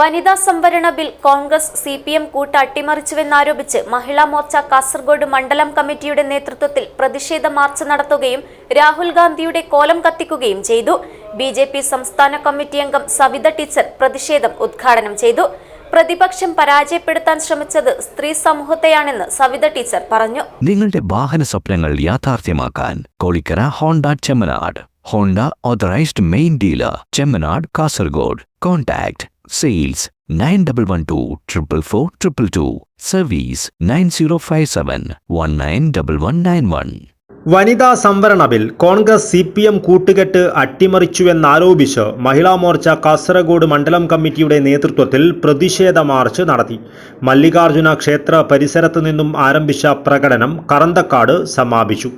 വനിതാ സംവരണ bill Congress CPM കൂട്ട് അട്ടിമറിച്ചുവെന്നാരോപിച്ച് മഹിളാ മോർച്ച കാസർഗോഡ് മണ്ഡലം കമ്മിറ്റിയുടെ നേതൃത്വത്തിൽ പ്രതിഷേധ മാർച്ച് നടത്തുകയും രാഹുൽ ഗാന്ധിയുടെ കോലം കത്തിക്കുകയും ചെയ്തു. BJP സംസ്ഥാന കമ്മിറ്റി അംഗം സവിത ടീച്ചർ പ്രതിഷേധം ഉദ്ഘാടനം ചെയ്തു. പ്രതിപക്ഷം പരാജയപ്പെടുത്താൻ ശ്രമിച്ചത് സ്ത്രീ സമൂഹത്തെയാണെന്ന് സവിത ടീച്ചർ പറഞ്ഞു. നിങ്ങളുടെ വാഹന സ്വപ്നങ്ങൾ യാഥാർത്ഥ്യമാക്കാൻ Kolikkara Honda Chemmanad. Honda authorised main dealer Chemmanad Kasaragod. Contact Sales 9112 444 222. Service 9057 191191. വനിതാ സംവരണ ബിൽ കോൺഗ്രസ് CPM കൂട്ടുകെട്ട് അട്ടിമറിച്ചുവെന്നാരോപിച്ച് മഹിളാ മോർച്ച കാസർഗോഡ് മണ്ഡലം കമ്മിറ്റിയുടെ നേതൃത്വത്തിൽ പ്രതിഷേധ മാർച്ച് നടത്തി. മല്ലികാർജുന ക്ഷേത്ര പരിസരത്തു നിന്നും ആരംഭിച്ച പ്രകടനം കറന്തക്കാട് സമാപിച്ചു.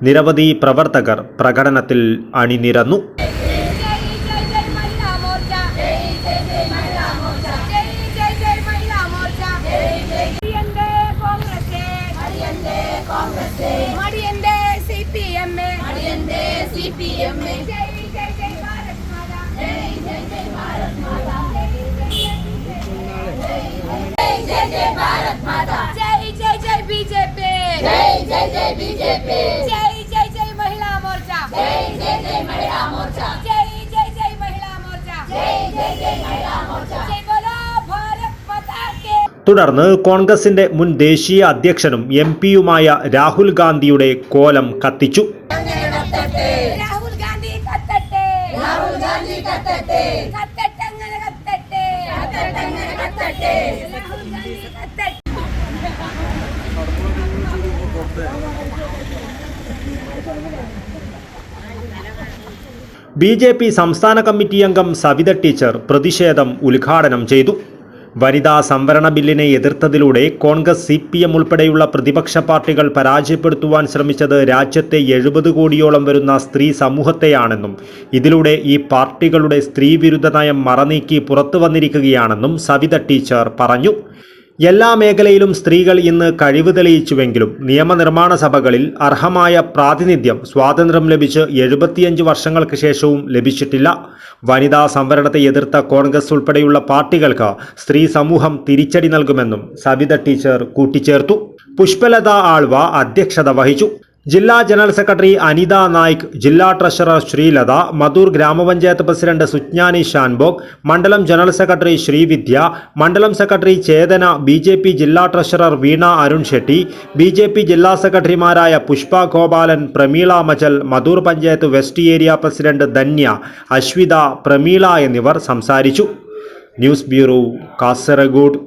നിരവധി പ്രവർത്തകർ പ്രകടനത്തിൽ അണിനിരന്നു. തുടർന്ന് കോൺഗ്രസിന്റെ മുൻ ദേശീയ അധ്യക്ഷനും MP-യുമായ രാഹുൽ ഗാന്ധിയുടെ കോലം കത്തിച്ചു. BJP സംസ്ഥാന കമ്മിറ്റി അംഗം സവിത ടീച്ചർ പ്രതിഷേധം ഉദ്ഘാടനം ചെയ്തു. വനിതാ സംവരണ ബില്ലിനെ എതിർത്തതിലൂടെ കോൺഗ്രസ് CPM ഉൾപ്പെടെയുള്ള പ്രതിപക്ഷ പാർട്ടികൾ പരാജയപ്പെടുത്തുവാൻ ശ്രമിച്ചത് രാജ്യത്തെ 70 കോടിയോളം വരുന്ന സ്ത്രീ സമൂഹത്തെയാണെന്നും ഇതിലൂടെ ഈ പാർട്ടികളുടെ സ്ത്രീവിരുദ്ധ നയം മറനീക്കി പുറത്തു വന്നിരിക്കുകയാണെന്നും സവിത ടീച്ചർ പറഞ്ഞു. എല്ലാ മേഖലയിലും സ്ത്രീകൾ ഇന്ന് കഴിവ് തെളിയിച്ചുവെങ്കിലും നിയമനിർമ്മാണ സഭകളിൽ അർഹമായ പ്രാതിനിധ്യം സ്വാതന്ത്ര്യം ലഭിച്ച് 75 വർഷങ്ങൾക്ക് ശേഷവും ലഭിച്ചിട്ടില്ല. വനിതാ സംവരണത്തെ എതിർത്ത കോൺഗ്രസ് ഉൾപ്പെടെയുള്ള പാർട്ടികൾക്ക് സ്ത്രീ സമൂഹം തിരിച്ചടി നൽകുമെന്നും സവിത ടീച്ചർ കൂട്ടിച്ചേർത്തു. പുഷ്പലത ആൾവ അധ്യക്ഷത വഹിച്ചു. ജില്ലാ ജനറൽ സെക്രട്ടറി അനിത നായിക്, ജില്ലാ ട്രഷറർ ശ്രീലത, മധൂർ ഗ്രാമപഞ്ചായത്ത് പ്രസിഡന്റ് സുജ്ഞാനി ഷാൻബോഗ്, മണ്ഡലം ജനറൽ സെക്രട്ടറി ശ്രീവിദ്യ, മണ്ഡലം സെക്രട്ടറി ചേതന, BJP ജില്ലാ ട്രഷറർ വീണ അരുൺ ഷെട്ടി, BJP ജില്ലാ സെക്രട്ടറിമാരായ Pushpa Gopalan, Prameela Machal, Madhur panchayat west area president Dhanya, Ashwitha, Prameela എന്നിവർ സംസാരിച്ചു. News bureau, Kasaragod.